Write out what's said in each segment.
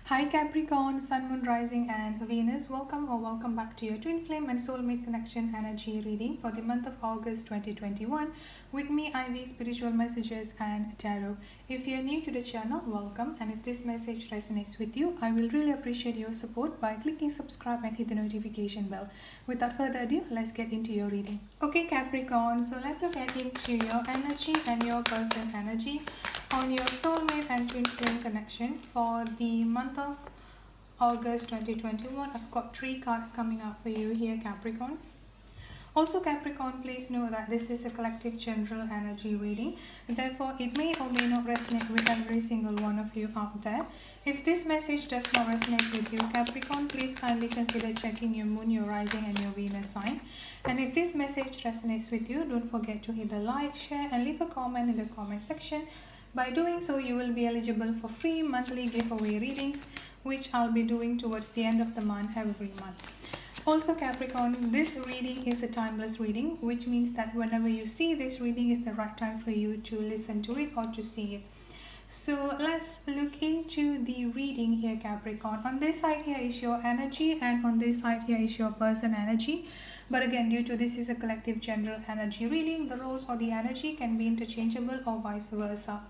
Hi Capricorn, Sun, Moon, Rising, and Venus. Welcome back to your Twin Flame and Soulmate Connection energy reading for the month of August 2021 with me, Ivy, Spiritual Messages and Tarot. If you're new to the channel, welcome, and if this message resonates with you, I will really appreciate your support by clicking subscribe and hit the notification bell. Without further ado, let's get into your reading. Okay Capricorn, so let's look at into your energy and your person energy on your soulmate and twin flame connection for the month of August 2021. I've got 3 cards coming up for you here, Capricorn. Also, Capricorn, please know that this is a collective general energy reading. Therefore, it may or may not resonate with every single one of you out there. If this message does not resonate with you, Capricorn, please kindly consider checking your moon, your rising, and your Venus sign. And if this message resonates with you, don't forget to hit the like, share, and leave a comment in the comment section. By doing so, you will be eligible for free monthly giveaway readings, which I'll be doing towards the end of the month every month. Also Capricorn, this reading is a timeless reading, which means that whenever you see this reading is the right time for you to listen to it or to see it. So let's look into the reading here, Capricorn. On this side here is your energy, and on this side here is your person energy. But again, due to this is a collective general energy reading, the roles or the energy can be interchangeable or vice versa.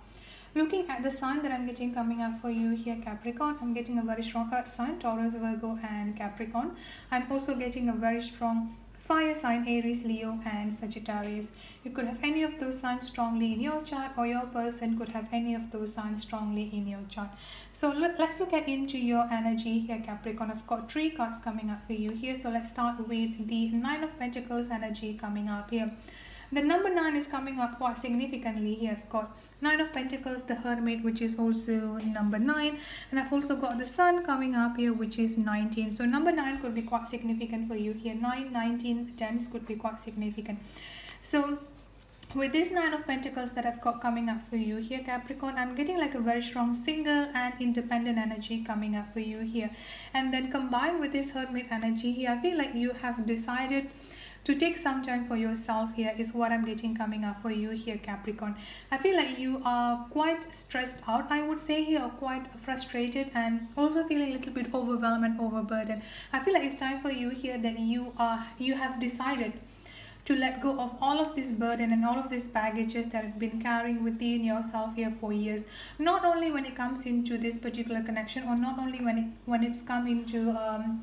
Looking at the sign that I'm getting coming up for you here, Capricorn, I'm getting a very strong earth sign, Taurus, Virgo, and Capricorn. I'm also getting a very strong fire sign, Aries, Leo, and Sagittarius. You could have any of those signs strongly in your chart, or your person could have any of those signs strongly in your chart. So let's look at into your energy here, Capricorn. I've got 3 cards coming up for you here. So let's start with the 9 of Pentacles energy coming up here. The number 9 is coming up quite significantly here. I've got 9 of Pentacles, the Hermit, which is also number 9. And I've also got the Sun coming up here, which is 19. So number 9 could be quite significant for you here. 9, 19, 10 could be quite significant. So with this 9 of Pentacles that I've got coming up for you here, Capricorn, I'm getting like a very strong single and independent energy coming up for you here. And then combined with this Hermit energy here, I feel like you have decided to take some time for yourself here is what I'm getting coming up for you here, Capricorn. I feel like you are quite stressed out, I would say here, quite frustrated, and also feeling a little bit overwhelmed and overburdened. I feel like it's time for you here that you have decided to let go of all of this burden and all of these baggages that have been carrying within yourself here for years. Not only when it comes into this particular connection, or not only when it's come into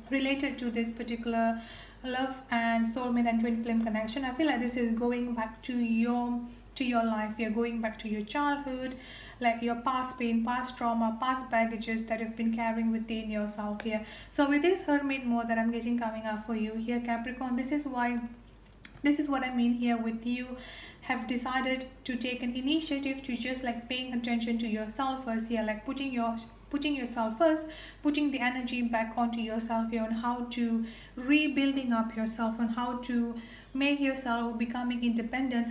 related to this particular love and soulmate and twin flame connection. I feel like this is going back to your life. You're going back to your childhood, like your past pain, past trauma, past baggages that you've been carrying within yourself here. So with this Hermit mode that I'm getting coming up for you here, Capricorn, this is what I mean here with you have decided to take an initiative to just like paying attention to yourself first here, like putting yourself first, putting the energy back onto yourself here on how to rebuilding up yourself, on how to make yourself becoming independent,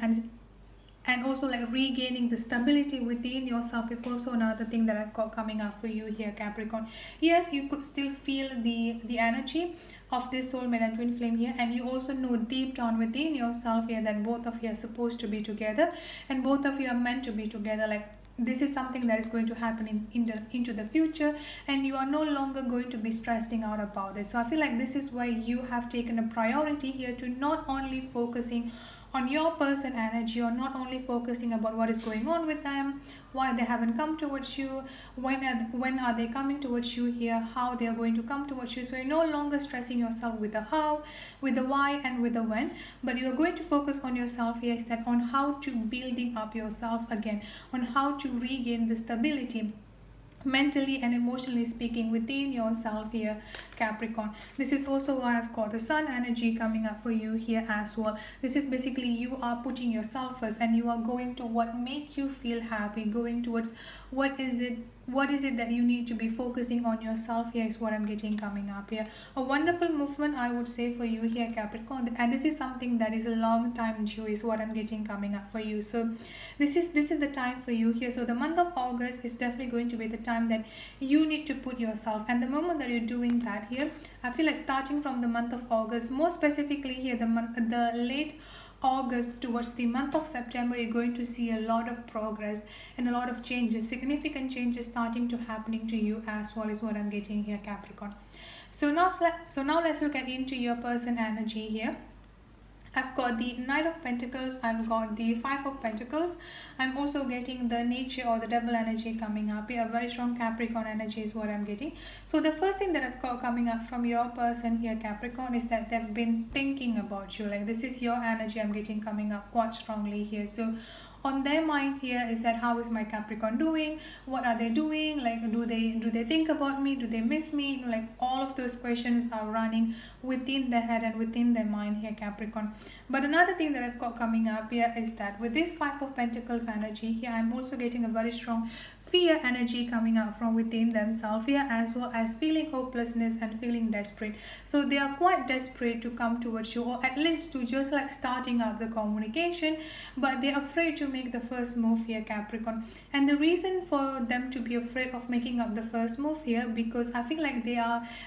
and also like regaining the stability within yourself is also another thing that I've got coming up for you here, Capricorn. Yes, you could still feel the energy of this soulmate and twin flame here, and you also know deep down within yourself here that both of you are supposed to be together, and both of you are meant to be together. Like this is something that is going to happen into the future, and you are no longer going to be stressing out about it. So I feel like this is why you have taken a priority here to not only focusing on your person energy, or not only focusing about what is going on with them, why they haven't come towards you, when are they coming towards you here, how they are going to come towards you. So you're no longer stressing yourself with the how, with the why, and with the when, but you're going to focus on yourself here, instead on how to building up yourself again, on how to regain the stability mentally and emotionally speaking within yourself here, Capricorn. This is also why I've got the Sun energy coming up for you here as well. This is basically you are putting yourself first, and you are going to what make you feel happy, going towards what is it that you need to be focusing on yourself here is what I'm getting coming up here. A wonderful movement, I would say, for you here, Capricorn, and this is something that is a long time due is what I'm getting coming up for you. So this is the time for you here. So the month of August is definitely going to be the time that you need to put yourself, and the moment that you're doing that here, I feel like starting from the month of August, more specifically here the late August towards the month of September, you're going to see a lot of progress and a lot of changes, significant changes starting to happening to you as well, is what I'm getting here, Capricorn. So now let's look at into your person energy here. I've got the Knight of Pentacles, I've got the Five of Pentacles. I'm also getting the nature or the double energy coming up here. A very strong Capricorn energy is what I'm getting. So the first thing that I've got coming up from your person here, Capricorn, is that they've been thinking about you. Like, this is your energy I'm getting coming up quite strongly here. So on their mind here is that, how is my Capricorn doing, what are they doing, like do they think about me, do they miss me, like all of those questions are running within their head and within their mind here, Capricorn. But another thing that I've got coming up here is that with this Five of Pentacles energy here, I'm also getting a very strong fear energy coming out from within themselves here, as well as feeling hopelessness and feeling desperate. So they are quite desperate to come towards you, or at least to just like starting up the communication, but they're afraid to make the first move here, Capricorn. And the reason for them to be afraid of making up the first move here, because I feel like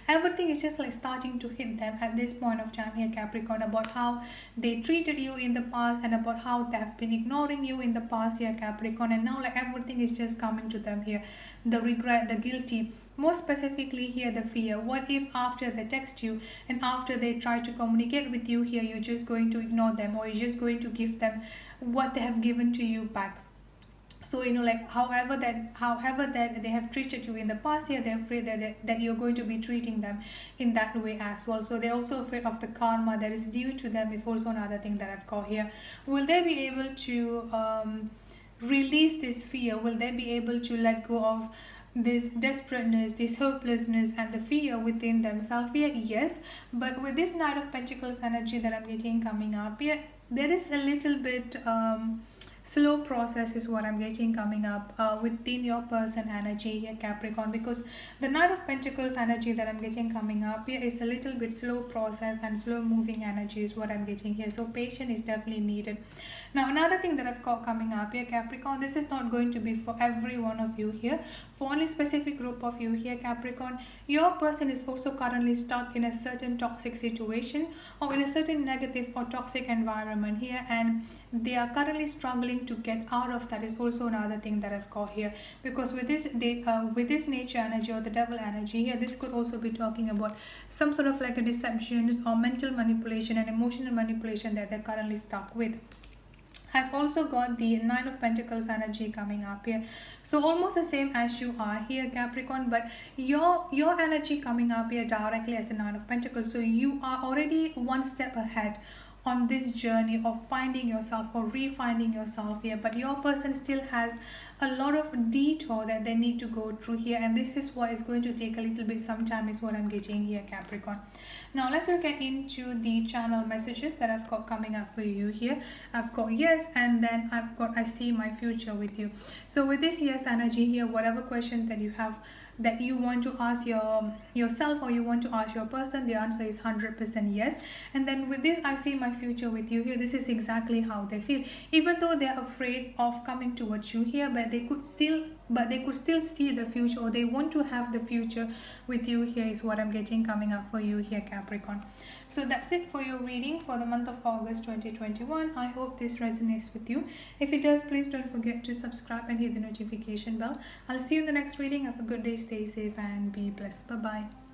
everything is just like starting to hit them at this point of time here, Capricorn, about how they treated you in the past and about how they have been ignoring you in the past here, Capricorn. And now like everything is just coming to them here, the regret, the guilty, more specifically here the fear. What if after they text you and after they try to communicate with you here, you're just going to ignore them, or you're just going to give them what they have given to you back? So like however that they have treated you in the past here, they're afraid that you're going to be treating them in that way as well. So they're also afraid of the karma that is due to them, is also another thing that I've got here. Will they be able to release this fear? Will they be able to let go of this desperateness, this hopelessness and the fear within themselves here? Yes. But with this Knight of Pentacles energy that I'm getting coming up here, there is a little bit slow process is what I'm getting coming up within your person energy here, Capricorn, because the Knight of Pentacles energy that I'm getting coming up here is a little bit slow process and slow moving energy is what I'm getting here. So patience is definitely needed. Now another thing that I've got coming up here, Capricorn, this is not going to be for every one of you here, for only specific group of you here, Capricorn. Your person is also currently stuck in a certain toxic situation or in a certain negative or toxic environment here, and they are currently struggling to get out of that, is also another thing that I've got here. Because with this nature energy or the devil energy here, this could also be talking about some sort of like a deceptions or mental manipulation and emotional manipulation that they're currently stuck with. I've also got the Nine of Pentacles energy coming up here. So almost the same as you are here, Capricorn, but your energy coming up here directly as the Nine of Pentacles. So you are already one step ahead on this journey of finding yourself or refinding yourself here, but your person still has a lot of detour that they need to go through here, and this is what is going to take a little bit some time, is what I'm getting here, Capricorn. Now let's look at into the channel messages that I've got coming up for you here. I've got yes, and then I've got I see my future with you. So with this yes energy here, whatever question that you have that you want to ask yourself or you want to ask your person, the answer is 100% yes. And then with this I see my future with you here, this is exactly how they feel, even though they're afraid of coming towards you here, but they could still see the future, or they want to have the future with you here, is what I'm getting coming up for you here, Capricorn. So that's it for your reading for the month of August 2021. I hope this resonates with you. If it does, please don't forget to subscribe and hit the notification bell. I'll see you in the next reading. Have a good day, stay safe and be blessed. Bye bye.